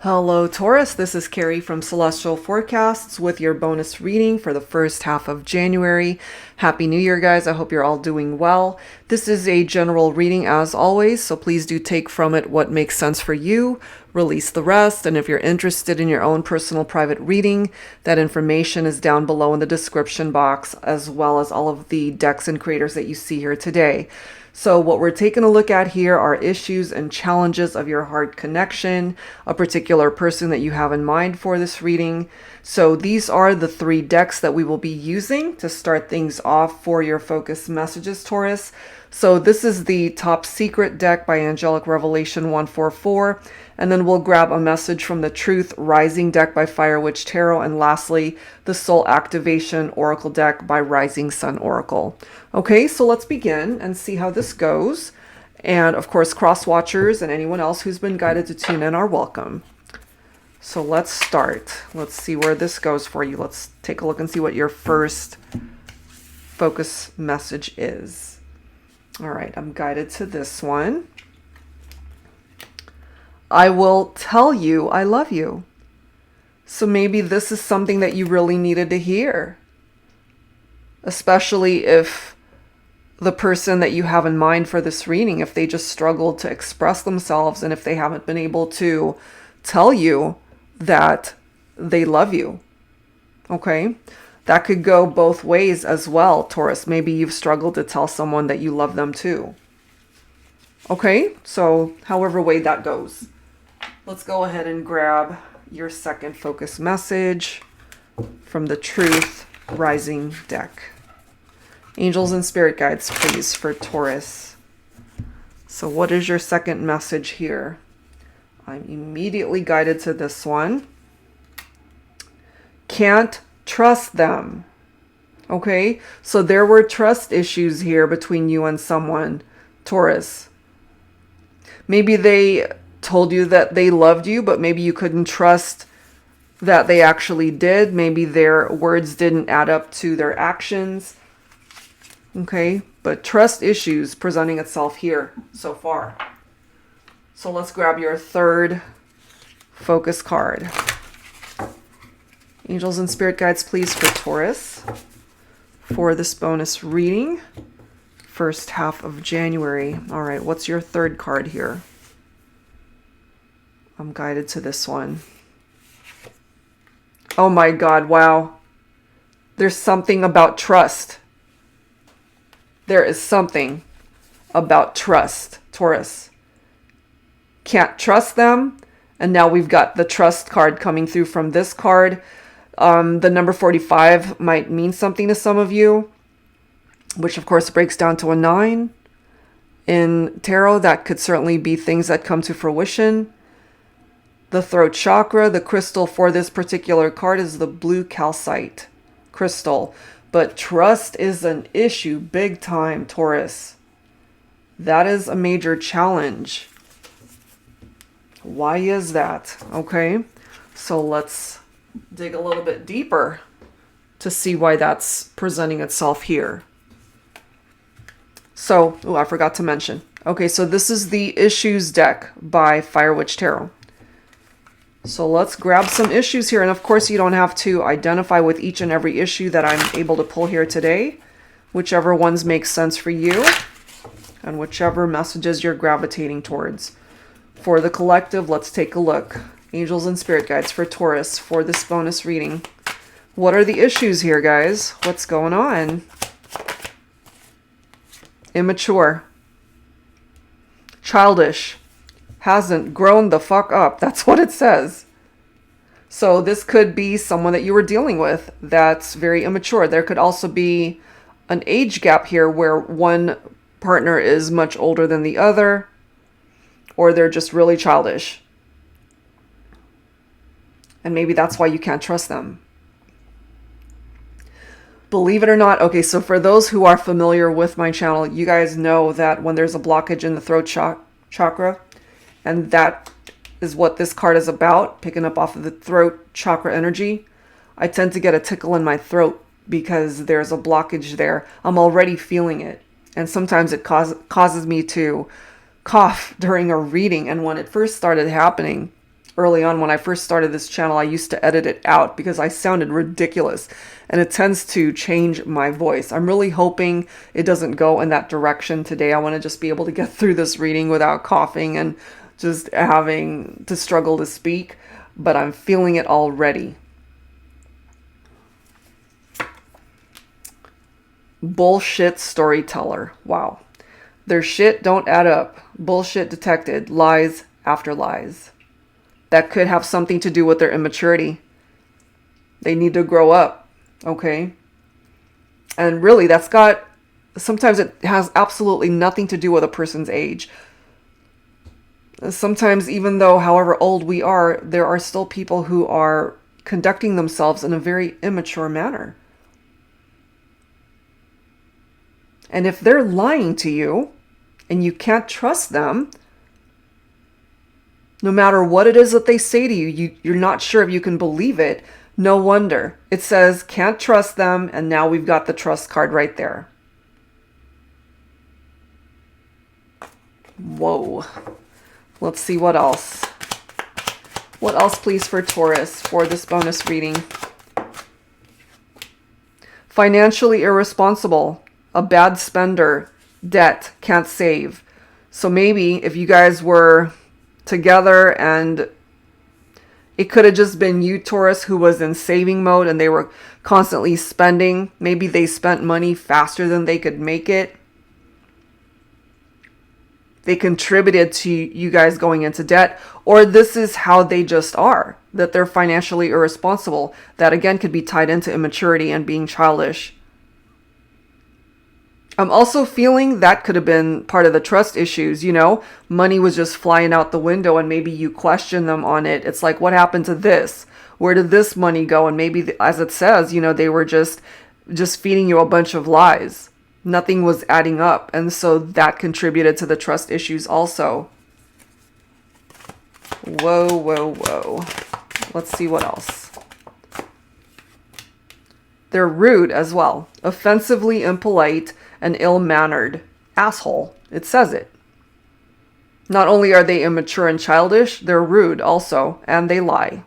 Hello, Taurus. This is Carrie from Celestial Forecasts with your bonus reading for the first half of January. Happy New Year, guys. I hope you're all doing well. This is a general reading as always, so please do take from it what makes sense for you, release the rest, and if you're interested in your own personal private reading, that information is down below in the description box, as well as all of the decks and creators that you see here today. So what we're taking a look at here are issues and challenges of your heart connection, a particular person that you have in mind for this reading. So these are the 3 decks that we will be using to start things off for your focus messages, Taurus. So this is the Top Secret deck by Angelic Revelation 144. And then we'll grab a message from the Truth Rising deck by Fire Witch Tarot. And lastly, the Soul Activation Oracle deck by Rising Sun Oracle. Okay, so let's begin and see how this goes. And of course, cross watchers and anyone else who's been guided to tune in are welcome. So let's start. Let's see where this goes for you. Let's take a look and see what your first focus message is. All right, I'm guided to this one. I will tell you I love you. So maybe this is something that you really needed to hear. Especially if the person that you have in mind for this reading, if they just struggled to express themselves and if they haven't been able to tell you that they love you. Okay? That could go both ways as well, Taurus. Maybe you've struggled to tell someone that you love them too. Okay? So however way that goes. Let's go ahead and grab your second focus message from the Truth Rising deck. Angels and spirit guides, please, for Taurus. So what is your second message here? I'm immediately guided to this one. Can't trust them. Okay, so there were trust issues here between you and someone, Taurus. Maybe they told you that they loved you, but maybe you couldn't trust that they actually did. Maybe their words didn't add up to their actions. Okay, but trust issues presenting itself here so far. So let's grab your third focus card. Angels and spirit guides, please, for Taurus for this bonus reading. First half of January. All right, what's your third card here? I'm guided to this one. Oh my God, wow. There's something about trust. There is something about trust, Taurus. Can't trust them. And now we've got the trust card coming through from this card. The number 45 might mean something to some of you, which of course breaks down to a 9. In tarot, that could certainly be things that come to fruition. The throat chakra, the crystal for this particular card is the blue calcite crystal. But trust is an issue big time, Taurus. That is a major challenge. Why is that? Okay, so let's dig a little bit deeper to see why that's presenting itself here. So, I forgot to mention. Okay, so this is the Issues deck by Fire Witch Tarot. So let's grab some issues here. And of course, you don't have to identify with each and every issue that I'm able to pull here today. Whichever ones make sense for you and whichever messages you're gravitating towards. For the collective, let's take a look. Angels and spirit guides for Taurus for this bonus reading. What are the issues here, guys? What's going on? Immature. Childish. Hasn't grown the fuck up. That's what it says. So this could be someone that you were dealing with that's very immature. There could also be an age gap here where one partner is much older than the other, or they're just really childish. And maybe that's why you can't trust them. Believe it or not, okay, so for those who are familiar with my channel, you guys know that when there's a blockage in the throat chakra, and that is what this card is about, picking up off of the throat chakra energy, I tend to get a tickle in my throat because there's a blockage there. I'm already feeling it. And sometimes it causes me to cough during a reading. And when it first started happening, early on when I first started this channel, I used to edit it out because I sounded ridiculous, and it tends to change my voice. I'm really hoping it doesn't go in that direction today. I want to just be able to get through this reading without coughing and just having to struggle to speak, but I'm feeling it already. Bullshit storyteller. Wow. Their shit don't add up. Bullshit detected. Lies after lies. That could have something to do with their immaturity. They need to grow up. Okay? And really, sometimes it has absolutely nothing to do with a person's age. Sometimes, even though, however old we are, there are still people who are conducting themselves in a very immature manner. And if they're lying to you and you can't trust them, no matter what it is that they say to you, you're not sure if you can believe it. No wonder. It says can't trust them, and now we've got the trust card right there. Whoa. Let's see what else. What else, please, for Taurus for this bonus reading? Financially irresponsible. A bad spender, debt, can't save. So maybe if you guys were together and it could have just been you, Taurus, who was in saving mode and they were constantly spending. Maybe they spent money faster than they could make it. They contributed to you guys going into debt, or this is how they just are, that they're financially irresponsible. That again could be tied into immaturity and being childish. I'm also feeling that could have been part of the trust issues, money was just flying out the window and maybe you question them on it. It's like, what happened to this? Where did this money go? And maybe, as it says, they were just feeding you a bunch of lies. Nothing was adding up. And so that contributed to the trust issues also. Whoa, whoa, whoa. Let's see what else. They're rude as well. Offensively impolite and ill-mannered. Asshole. It says it. Not only are they immature and childish, they're rude also. And they lie.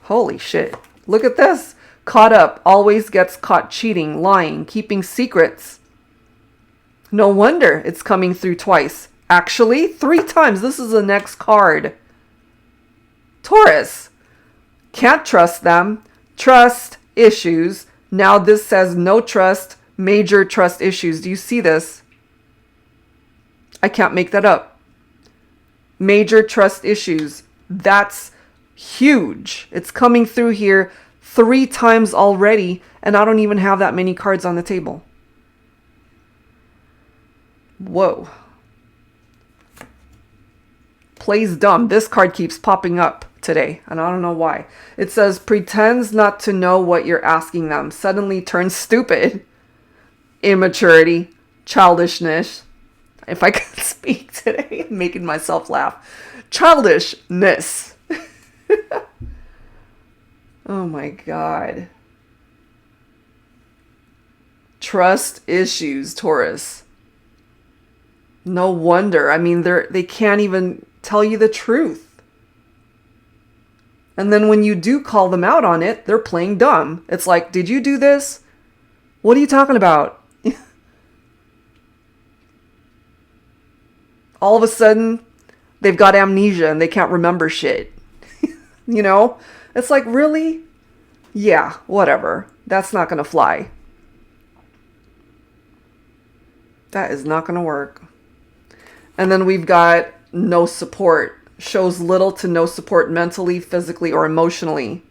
Holy shit. Look at this. Caught up. Always gets caught cheating, lying, keeping secrets. No wonder it's coming through twice. Actually, 3 times. This is the next card. Taurus. Can't trust them. Trust issues. Now this says no trust. Major trust issues. Do you see this? I can't make that up. Major trust issues. That's huge. It's coming through here 3 times already, and I don't even have that many cards on the table. Whoa. Plays dumb. This card keeps popping up today, and I don't know why. It says pretends not to know what you're asking them. Suddenly turns stupid. Immaturity. Childishness. If I could speak today, I'm making myself laugh. Childishness. Oh my God. Trust issues, Taurus. No wonder. I mean, they can't even tell you the truth. And then when you do call them out on it, they're playing dumb. It's like, did you do this? What are you talking about? All of a sudden, they've got amnesia and they can't remember shit. It's like, really? Yeah, whatever. That's not going to fly. That is not going to work. And then we've got no support. Shows little to no support mentally, physically, or emotionally.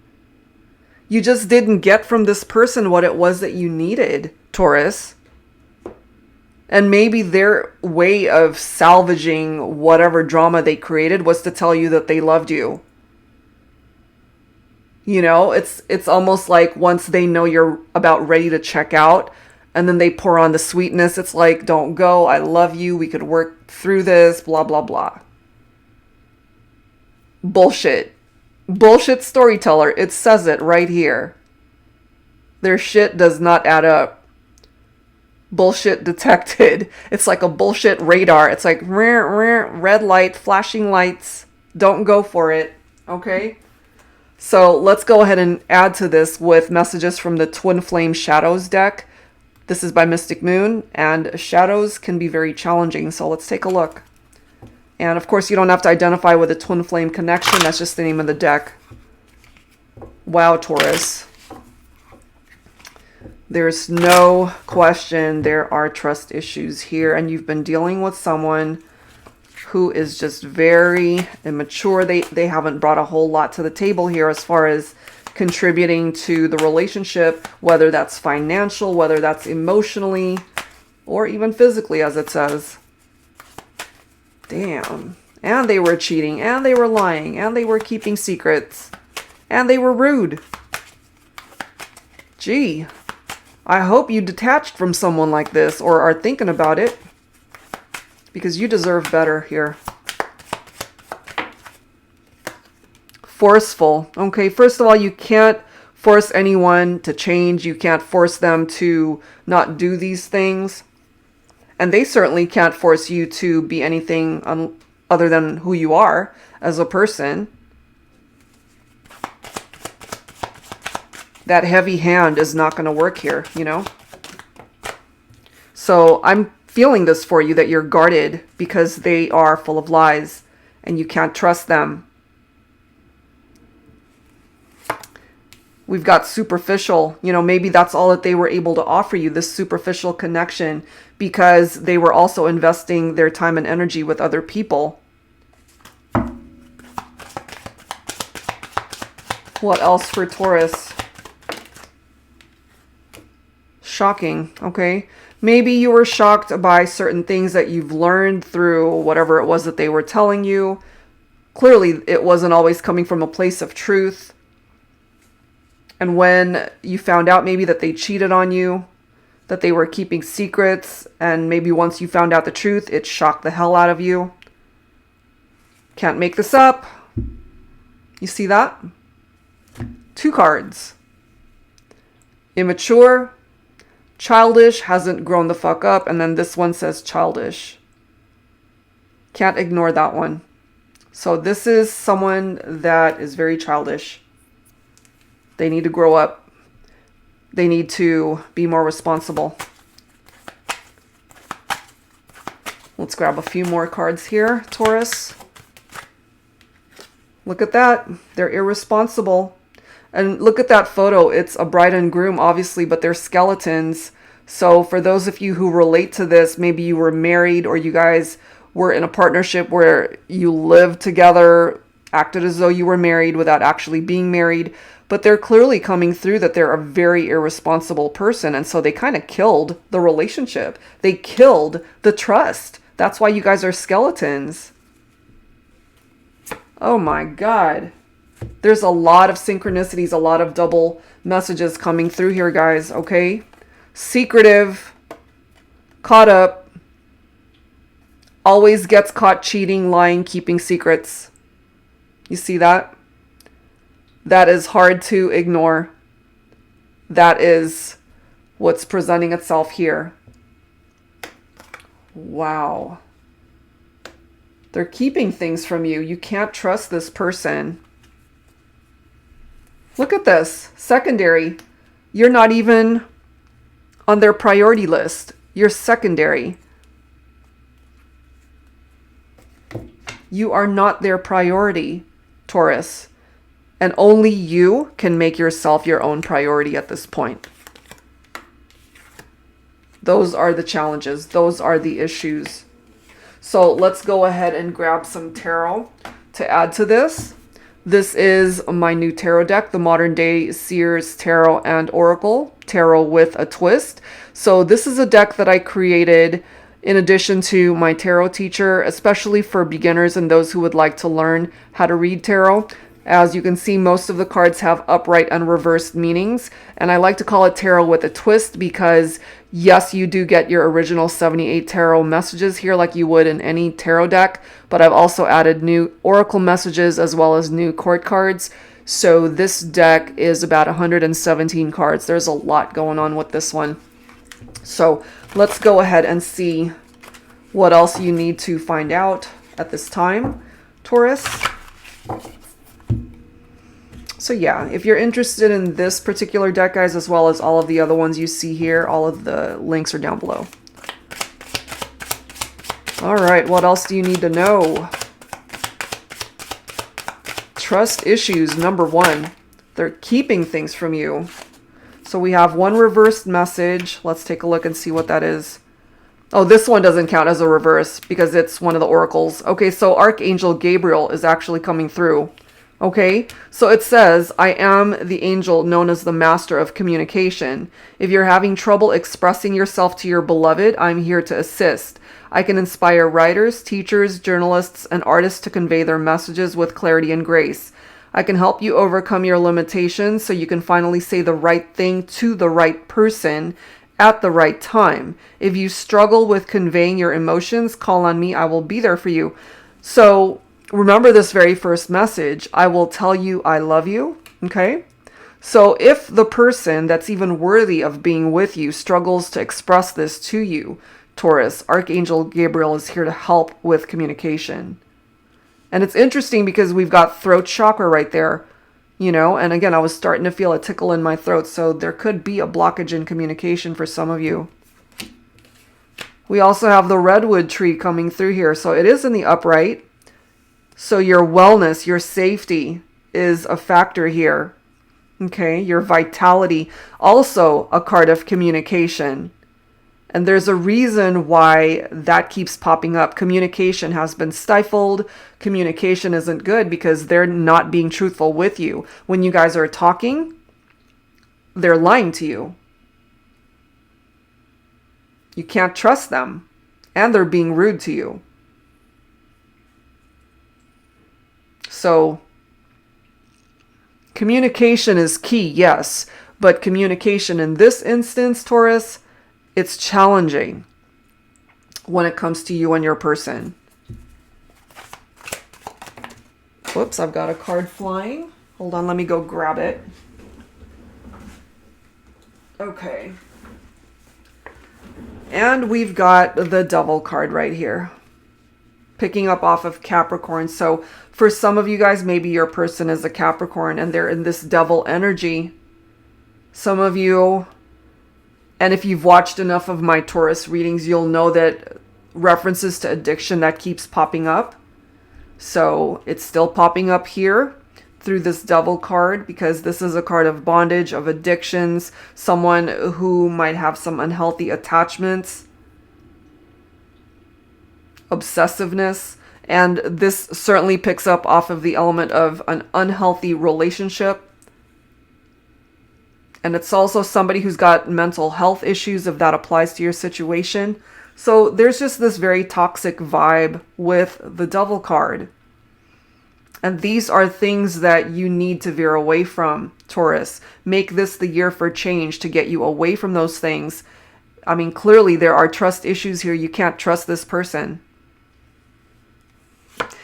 You just didn't get from this person what it was that you needed, Taurus. And maybe their way of salvaging whatever drama they created was to tell you that they loved you. It's almost like once they know you're about ready to check out, and then they pour on the sweetness. It's like, don't go. I love you. We could work through this. Blah, blah, blah. Bullshit. Bullshit storyteller. It says it right here. Their shit does not add up. Bullshit detected. It's like a bullshit radar. It's like red light, flashing lights. Don't go for it, okay? So let's go ahead and add to this with messages from the Twin Flame Shadows deck. This is by Mystic Moon, and shadows can be very challenging, so let's take a look. And of course, you don't have to identify with a Twin Flame connection. That's just the name of the deck. Wow, Taurus. There's no question there are trust issues here, and you've been dealing with someone who is just very immature. They haven't brought a whole lot to the table here as far as contributing to the relationship, whether that's financial, whether that's emotionally, or even physically, as it says. Damn. And they were cheating, and they were lying, and they were keeping secrets, and they were rude. Gee, I hope you detached from someone like this or are thinking about it, because you deserve better here. Forceful. Okay, first of all, you can't force anyone to change. You can't force them to not do these things. And they certainly can't force you to be anything other than who you are as a person. That heavy hand is not going to work here, you know? So I'm feeling this for you, that you're guarded because they are full of lies and you can't trust them. We've got superficial, you know, maybe that's all that they were able to offer you, this superficial connection, because they were also investing their time and energy with other people. What else for Taurus? Shocking, okay? Maybe you were shocked by certain things that you've learned through whatever it was that they were telling you. Clearly, it wasn't always coming from a place of truth. And when you found out maybe that they cheated on you, that they were keeping secrets, and maybe once you found out the truth, it shocked the hell out of you. Can't make this up. You see that? 2 cards. Immature. Childish, hasn't grown the fuck up, and then this one says childish. Can't ignore that one. So this is someone that is very childish. They need to grow up. They need to be more responsible. Let's grab a few more cards here, Taurus. Look at that. They're irresponsible. And look at that photo. It's a bride and groom, obviously, but they're skeletons. So for those of you who relate to this, maybe you were married or you guys were in a partnership where you lived together, acted as though you were married without actually being married. But they're clearly coming through that they're a very irresponsible person. And so they kind of killed the relationship. They killed the trust. That's why you guys are skeletons. Oh my God. There's a lot of synchronicities, a lot of double messages coming through here, guys, okay? Secretive, caught up, always gets caught cheating, lying, keeping secrets. You see that? That is hard to ignore. That is what's presenting itself here. Wow. They're keeping things from you. You can't trust this person. Look at this. Secondary. You're not even on their priority list. You're secondary. You are not their priority, Taurus. And only you can make yourself your own priority at this point. Those are the challenges. Those are the issues. So let's go ahead and grab some tarot to add to this. This is my new tarot deck, the Modern Day Seers Tarot and Oracle, Tarot with a Twist. So this is a deck that I created in addition to my tarot teacher, especially for beginners and those who would like to learn how to read tarot. As you can see, most of the cards have upright and reversed meanings, and I like to call it tarot with a twist because yes, you do get your original 78 tarot messages here like you would in any tarot deck, but I've also added new oracle messages as well as new court cards. So this deck is about 117 cards. There's a lot going on with this one. So let's go ahead and see what else you need to find out at this time, Taurus. So yeah, if you're interested in this particular deck, guys, as well as all of the other ones you see here, all of the links are down below. All right, what else do you need to know? Trust issues, number one. They're keeping things from you. So we have one reversed message. Let's take a look and see what that is. Oh, this one doesn't count as a reverse because it's one of the oracles. Okay, so Archangel Gabriel is actually coming through. Okay, so it says, I am the angel known as the master of communication. If you're having trouble expressing yourself to your beloved, I'm here to assist. I can inspire writers, teachers, journalists, and artists to convey their messages with clarity and grace. I can help you overcome your limitations so you can finally say the right thing to the right person at the right time. If you struggle with conveying your emotions, call on me. I will be there for you. So remember this very first message. I will tell you I love you. Okay? So if the person that's even worthy of being with you struggles to express this to you, Taurus, Archangel Gabriel is here to help with communication. And it's interesting because we've got throat chakra right there, you know, and again, I was starting to feel a tickle in my throat. So there could be a blockage in communication for some of you. We also have the redwood tree coming through here. So it is in the upright. So your wellness, your safety is a factor here. Okay, your vitality, also a card of communication. And there's a reason why that keeps popping up. Communication has been stifled. Communication isn't good because they're not being truthful with you. When you guys are talking, they're lying to you. You can't trust them. And they're being rude to you. So, communication is key, yes. But communication in this instance, Taurus, it's challenging when it comes to you and your person. Whoops, I've got a card flying. Hold on, let me go grab it. Okay. And we've got the Devil card right here. Picking up off of Capricorn. So for some of you guys, maybe your person is a Capricorn and they're in this Devil energy. Some of you... And if you've watched enough of my Taurus readings, you'll know that references to addiction, that keeps popping up. So it's still popping up here through this Devil card because this is a card of bondage, of addictions, someone who might have some unhealthy attachments, obsessiveness. And this certainly picks up off of the element of an unhealthy relationship. And it's also somebody who's got mental health issues, if that applies to your situation. So there's just this very toxic vibe with the Devil card. And these are things that you need to veer away from, Taurus. Make this the year for change to get you away from those things. I mean, clearly there are trust issues here. You can't trust this person.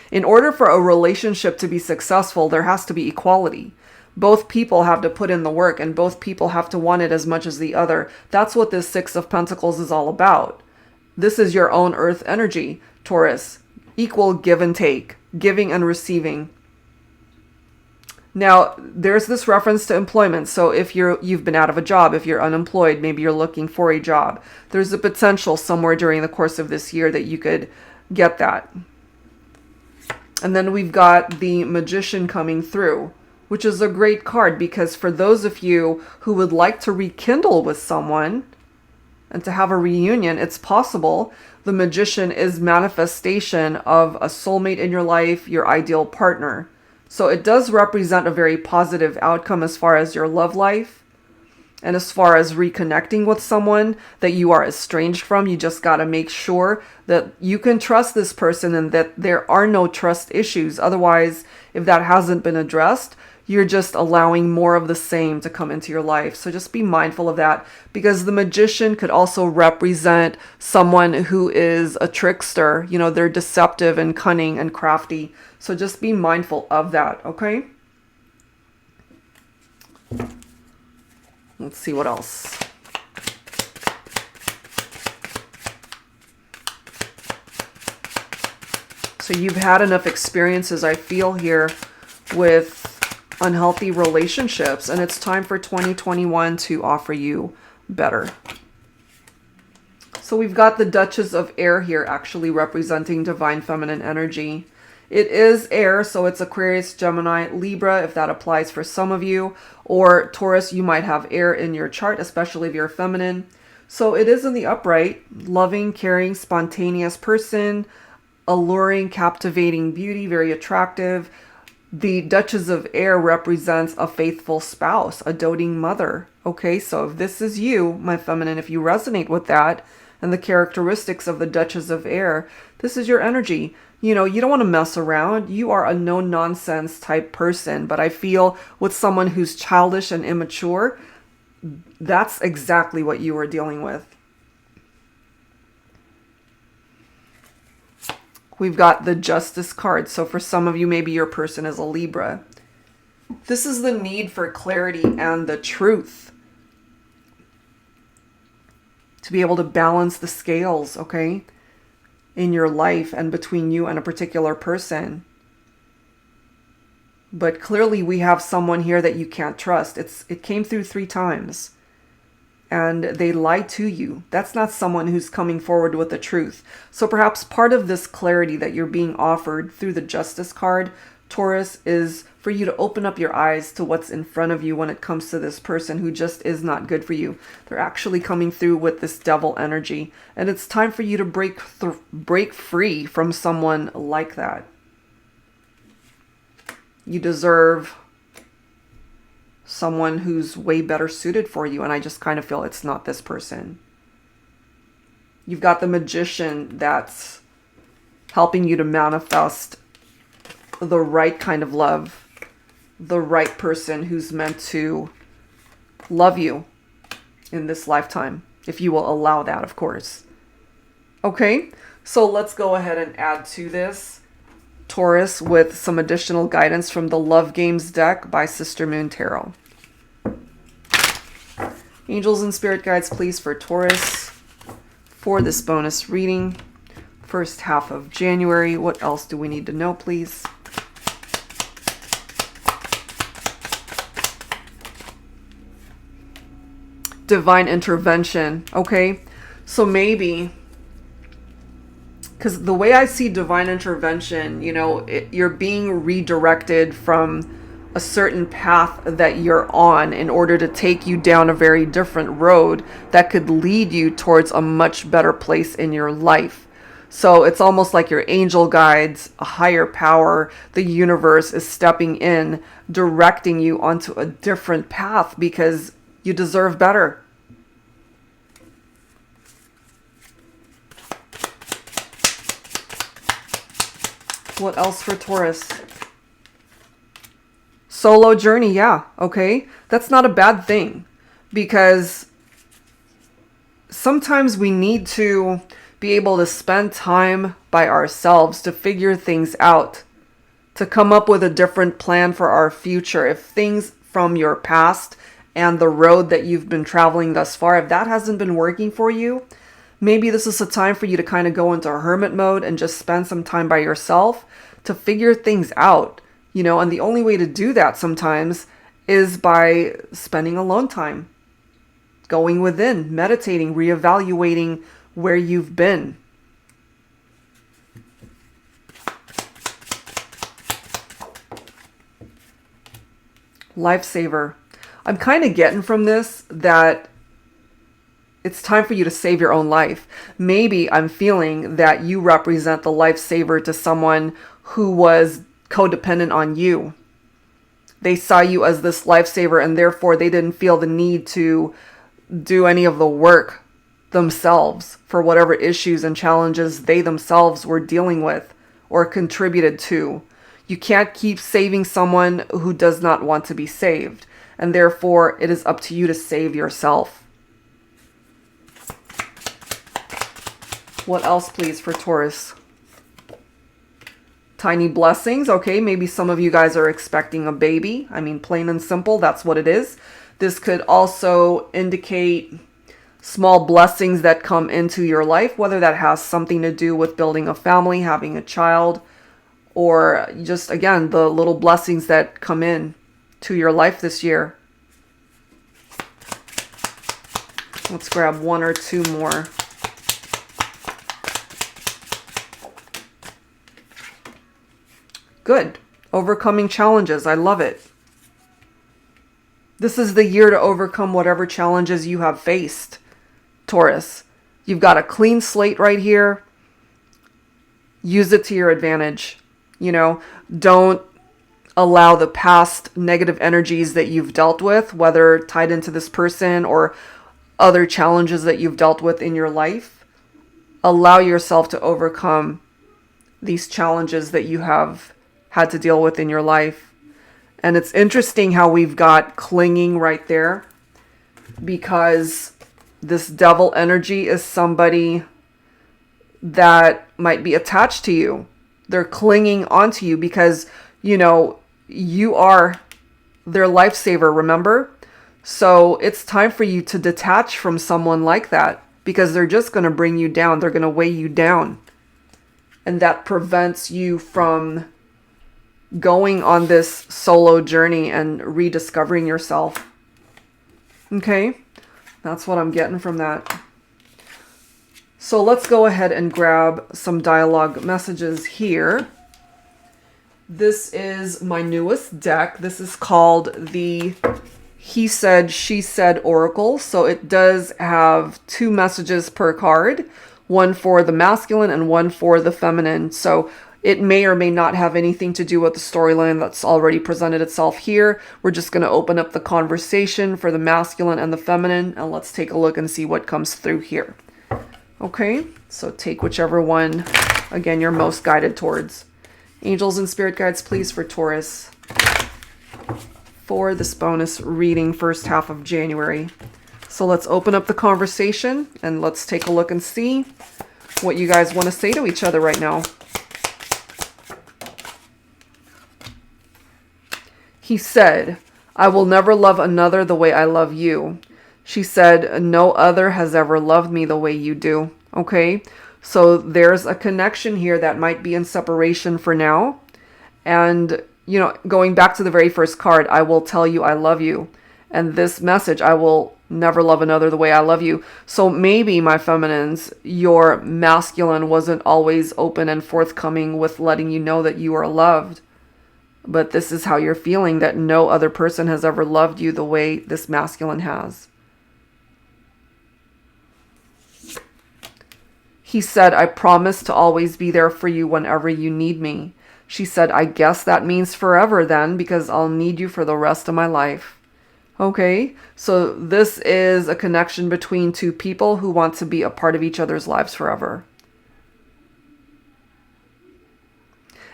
In order for a relationship to be successful, there has to be equality. Both people have to put in the work and both people have to want it as much as the other. That's what this Six of Pentacles is all about. This is your own earth energy, Taurus. Equal give and take, giving and receiving. Now, there's this reference to employment. So if you've been out of a job, if you're unemployed, maybe you're looking for a job. There's a potential somewhere during the course of this year that you could get that. And then we've got the Magician coming through, which is a great card because for those of you who would like to rekindle with someone and to have a reunion, it's possible. The Magician is manifestation of a soulmate in your life, your ideal partner. So it does represent a very positive outcome as far as your love life and as far as reconnecting with someone that you are estranged from. You just got to make sure that you can trust this person and that there are no trust issues. Otherwise, if that hasn't been addressed, you're just allowing more of the same to come into your life. So just be mindful of that because the Magician could also represent someone who is a trickster. You know, they're deceptive and cunning and crafty. So just be mindful of that, okay? Let's see what else. So you've had enough experiences, I feel here, with unhealthy relationships, and it's time for 2021 to offer you better. So we've got the Duchess of Air here, actually representing divine feminine energy. It is air, so it's Aquarius, Gemini, Libra, if that applies for some of you, or Taurus. You might have air in your chart, especially if you're feminine. So it is in the upright, loving, caring, spontaneous person, alluring, captivating beauty, very attractive. The Duchess of Air represents a faithful spouse, a doting mother. Okay, so if this is you, my feminine, if you resonate with that and the characteristics of the Duchess of Air, this is your energy. You know, you don't want to mess around. You are a no-nonsense type person. But I feel with someone who's childish and immature, that's exactly what you are dealing with. We've got the Justice card. So for some of you, maybe your person is a Libra. This is the need for clarity and the truth. To be able to balance the scales, okay? In your life and between you and a particular person. But clearly we have someone here that you can't trust. It came through 3 times. And they lie to you. That's not someone who's coming forward with the truth. So perhaps part of this clarity that you're being offered through the Justice card, Taurus, is for you to open up your eyes to what's in front of you when it comes to this person who just is not good for you. They're actually coming through with this devil energy. And it's time for you to break free from someone like that. You deserve someone who's way better suited for you, and I just kind of feel it's not this person. You've got the Magician that's helping you to manifest the right kind of love, the right person who's meant to love you in this lifetime, if you will allow that, of course. Okay, so let's go ahead and add to this, Taurus, with some additional guidance from the Love Games deck by Sister Moon Tarot. Angels and spirit guides, please, for Taurus for this bonus reading. First half of January. What else do we need to know, please? Divine intervention. Okay, so maybe, because the way I see divine intervention, you know, you're being redirected from a certain path that you're on in order to take you down a very different road that could lead you towards a much better place in your life. So it's almost like your angel guides, a higher power, the universe is stepping in, directing you onto a different path because you deserve better. What else for Taurus? Solo journey, yeah, okay. That's not a bad thing because sometimes we need to be able to spend time by ourselves to figure things out, to come up with a different plan for our future. If things from your past and the road that you've been traveling thus far, if that hasn't been working for you, maybe this is a time for you to kind of go into hermit mode and just spend some time by yourself to figure things out. You know, and the only way to do that sometimes is by spending alone time, going within, meditating, reevaluating where you've been. Lifesaver. I'm kind of getting from this that it's time for you to save your own life. Maybe I'm feeling that you represent the lifesaver to someone who was codependent on you. They saw you as this lifesaver and therefore they didn't feel the need to do any of the work themselves for whatever issues and challenges they themselves were dealing with or contributed to. You can't keep saving someone who does not want to be saved, and therefore it is up to you to save yourself. What else, please, for Taurus? Tiny blessings. Okay, maybe some of you guys are expecting a baby. I mean, plain and simple, that's what it is. This could also indicate small blessings that come into your life, whether that has something to do with building a family, having a child, or just, again, the little blessings that come in to your life this year. Let's grab one or two more. Good. Overcoming challenges. I love it. This is the year to overcome whatever challenges you have faced, Taurus. You've got a clean slate right here. Use it to your advantage. You know, don't allow the past negative energies that you've dealt with, whether tied into this person or other challenges that you've dealt with in your life. Allow yourself to overcome these challenges that you have had to deal with in your life. And it's interesting how we've got clinging right there, because this devil energy is somebody that might be attached to you. They're clinging onto you because, you know, you are their lifesaver, remember? So it's time for you to detach from someone like that, because they're just going to bring you down. They're going to weigh you down. And that prevents you from going on this solo journey and rediscovering yourself. Okay? That's what I'm getting from that. So let's go ahead and grab some dialogue messages here. This is my newest deck. This is called the He Said, She Said Oracle. So it does have 2 messages per card, one for the masculine and one for the feminine. So it may or may not have anything to do with the storyline that's already presented itself here. We're just going to open up the conversation for the masculine and the feminine, and let's take a look and see what comes through here. Okay, so take whichever one, again, you're most guided towards. Angels and spirit guides, please, for Taurus, for this bonus reading first half of January. So let's open up the conversation and let's take a look and see what you guys want to say to each other right now. He said, I will never love another the way I love you. She said, no other has ever loved me the way you do. Okay, so there's a connection here that might be in separation for now. And, you know, going back to the very first card, I will tell you I love you. And this message, I will never love another the way I love you. So maybe, my feminines, your masculine wasn't always open and forthcoming with letting you know that you are loved. But this is how you're feeling, that no other person has ever loved you the way this masculine has. He said, I promise to always be there for you whenever you need me. She said, I guess that means forever then, because I'll need you for the rest of my life. Okay, so this is a connection between 2 people who want to be a part of each other's lives forever.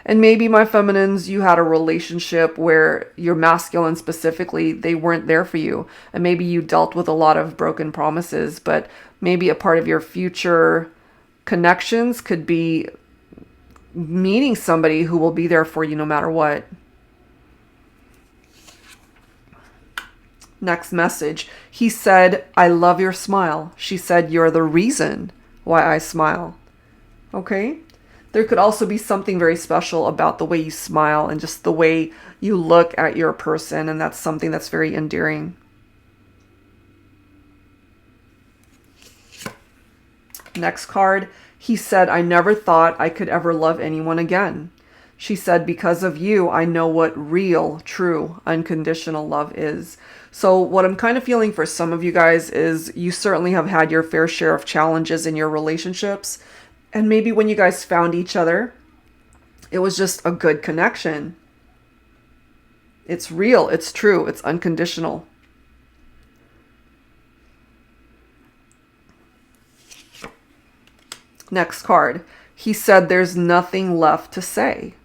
And maybe, my feminines, you had a relationship where your masculine specifically, they weren't there for you. And maybe you dealt with a lot of broken promises, but maybe a part of your future connections could be meeting somebody who will be there for you no matter what. Next message. He said, I love your smile. She said, you're the reason why I smile. Okay? There could also be something very special about the way you smile and just the way you look at your person, and that's something that's very endearing. Next card. He said, I never thought I could ever love anyone again. She said, because of you, I know what real, true, unconditional love is. So what I'm kind of feeling for some of you guys is you certainly have had your fair share of challenges in your relationships. And maybe when you guys found each other, it was just a good connection. It's real, it's true, it's unconditional. Next card. He said, there's nothing left to say.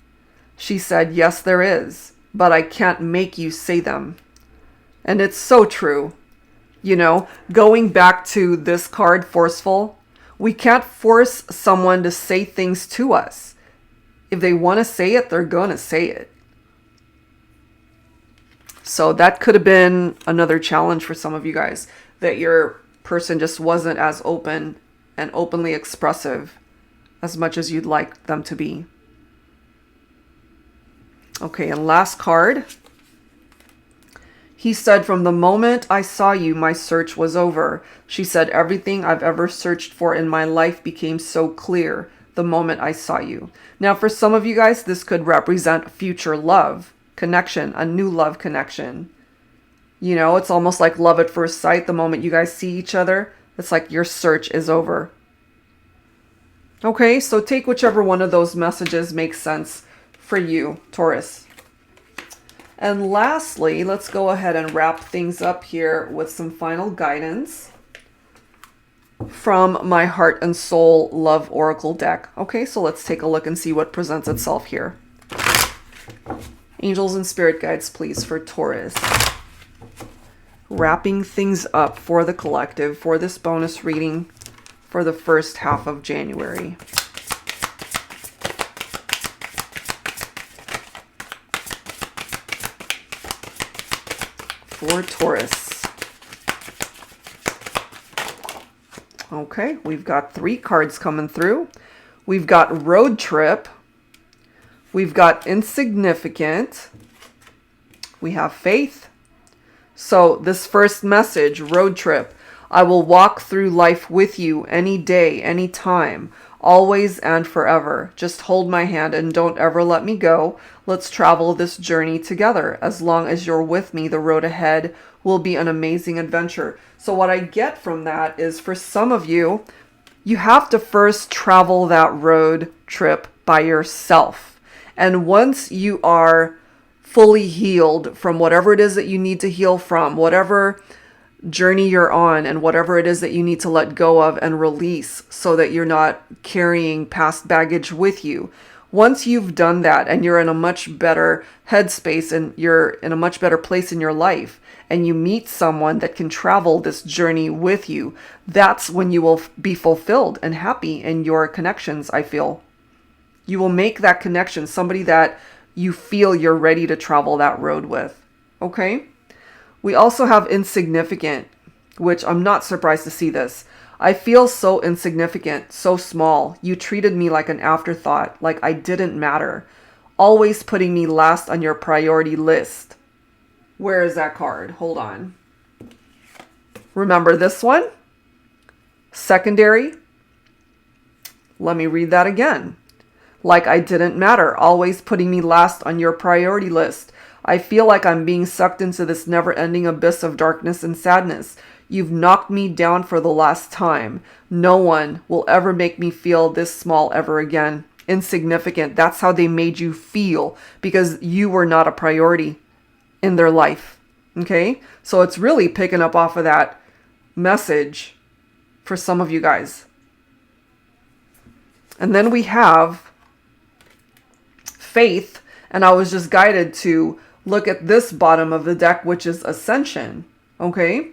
She said, yes, there is, but I can't make you say them. And it's so true. You know, going back to this card, forceful, we can't force someone to say things to us. If they want to say it, they're going to say it. So that could have been another challenge for some of you guys, that your person just wasn't as open and openly expressive as much as you'd like them to be. Okay, and last card. He said, from the moment I saw you, my search was over. She said, everything I've ever searched for in my life became so clear the moment I saw you. Now, for some of you guys, this could represent future love connection, a new love connection. You know, it's almost like love at first sight. The moment you guys see each other, it's like your search is over. Okay, so take whichever one of those messages makes sense for you, Taurus. And lastly, let's go ahead and wrap things up here with some final guidance from my Heart and Soul Love Oracle deck. Okay, so let's take a look and see what presents itself here. Angels and spirit guides, please, for Taurus. Wrapping things up for the collective for this bonus reading for the first half of January. For Taurus. Okay, we've got 3 cards coming through. We've got road trip. We've got insignificant. We have faith. So this first message, road trip. I will walk through life with you any day, any time, always and forever. Just hold my hand and don't ever let me go. Let's travel this journey together. As long as you're with me, the road ahead will be an amazing adventure. So what I get from that is, for some of you, you have to first travel that road trip by yourself. And once you are fully healed from whatever it is that you need to heal from, whatever journey you're on, and whatever it is that you need to let go of and release so that you're not carrying past baggage with you. Once you've done that and you're in a much better headspace and you're in a much better place in your life, and you meet someone that can travel this journey with you, that's when you will be fulfilled and happy in your connections, I feel. You will make that connection, somebody that you feel you're ready to travel that road with. Okay? We also have insignificant, which I'm not surprised to see this. I feel so insignificant, so small. You treated me like an afterthought, like I didn't matter. Always putting me last on your priority list. Where is that card? Hold on. Remember this one? Secondary. Let me read that again. Like I didn't matter. Always putting me last on your priority list. I feel like I'm being sucked into this never-ending abyss of darkness and sadness. You've knocked me down for the last time. No one will ever make me feel this small ever again. Insignificant. That's how they made you feel, because you were not a priority in their life. Okay? So it's really picking up off of that message for some of you guys. And then we have faith, and I was just guided to look at this bottom of the deck, which is ascension. Okay?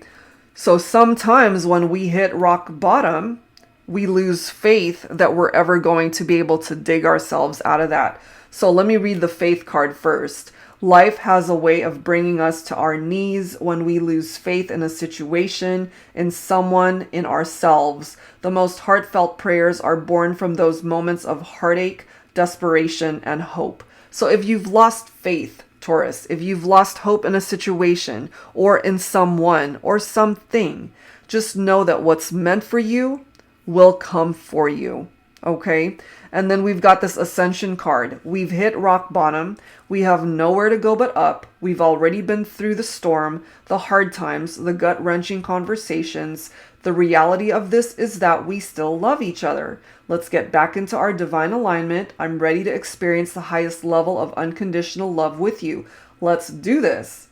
So sometimes when we hit rock bottom, we lose faith that we're ever going to be able to dig ourselves out of that. So let me read the faith card first. Life has a way of bringing us to our knees when we lose faith in a situation, in someone, in ourselves. The most heartfelt prayers are born from those moments of heartache, desperation, and hope. So if you've lost faith, Taurus, if you've lost hope in a situation or in someone or something, just know that what's meant for you will come for you. Okay? And then we've got this ascension card. We've hit rock bottom. We have nowhere to go but up. We've already been through the storm, the hard times, the gut-wrenching conversations. The reality of this is that we still love each other. Let's get back into our divine alignment. I'm ready to experience the highest level of unconditional love with you. Let's do this.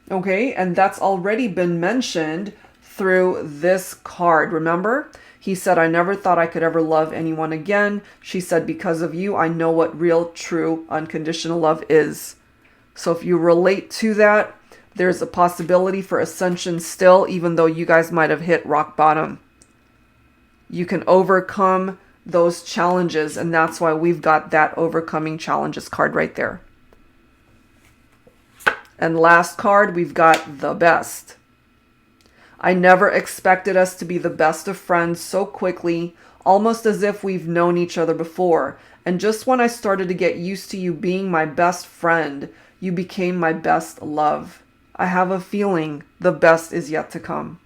Okay? And that's already been mentioned through this card. Remember? He said, I never thought I could ever love anyone again. She said, because of you, I know what real, true, unconditional love is. So if you relate to that, there's a possibility for ascension still, even though you guys might have hit rock bottom. You can overcome those challenges, and that's why we've got that overcoming challenges card right there. And last card, we've got the best. I never expected us to be the best of friends so quickly. almost as if we've known each other before. And just when I started to get used to you being my best friend, you became my best love. I have a feeling the best is yet to come.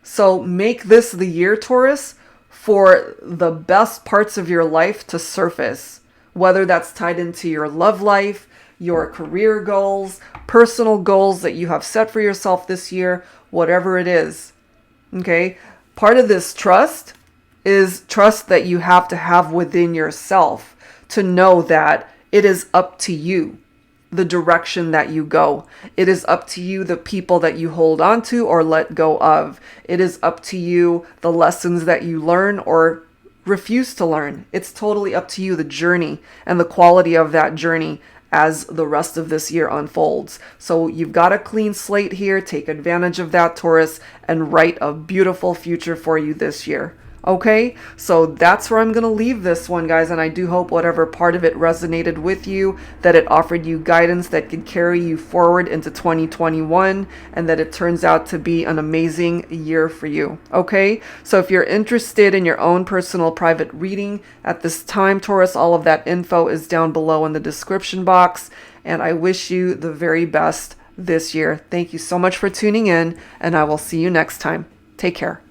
So make this the year, Taurus, for the best parts of your life to surface, whether that's tied into your love life, your career goals, personal goals that you have set for yourself this year, whatever it is. Okay? Part of this trust is trust that you have to have within yourself to know that it is up to you the direction that you go. It is up to you the people that you hold on to or let go of. It is up to you the lessons that you learn or refuse to learn. It's totally up to you the journey and the quality of that journey as the rest of this year unfolds. So you've got a clean slate here. Take advantage of that, Taurus, and write a beautiful future for you this year. Okay, so that's where I'm going to leave this one, guys, and I do hope whatever part of it resonated with you, that it offered you guidance that could carry you forward into 2021, and that it turns out to be an amazing year for you. Okay, so if you're interested in your own personal private reading at this time, Taurus, all of that info is down below in the description box, and I wish you the very best this year. Thank you so much for tuning in, and I will see you next time. Take care.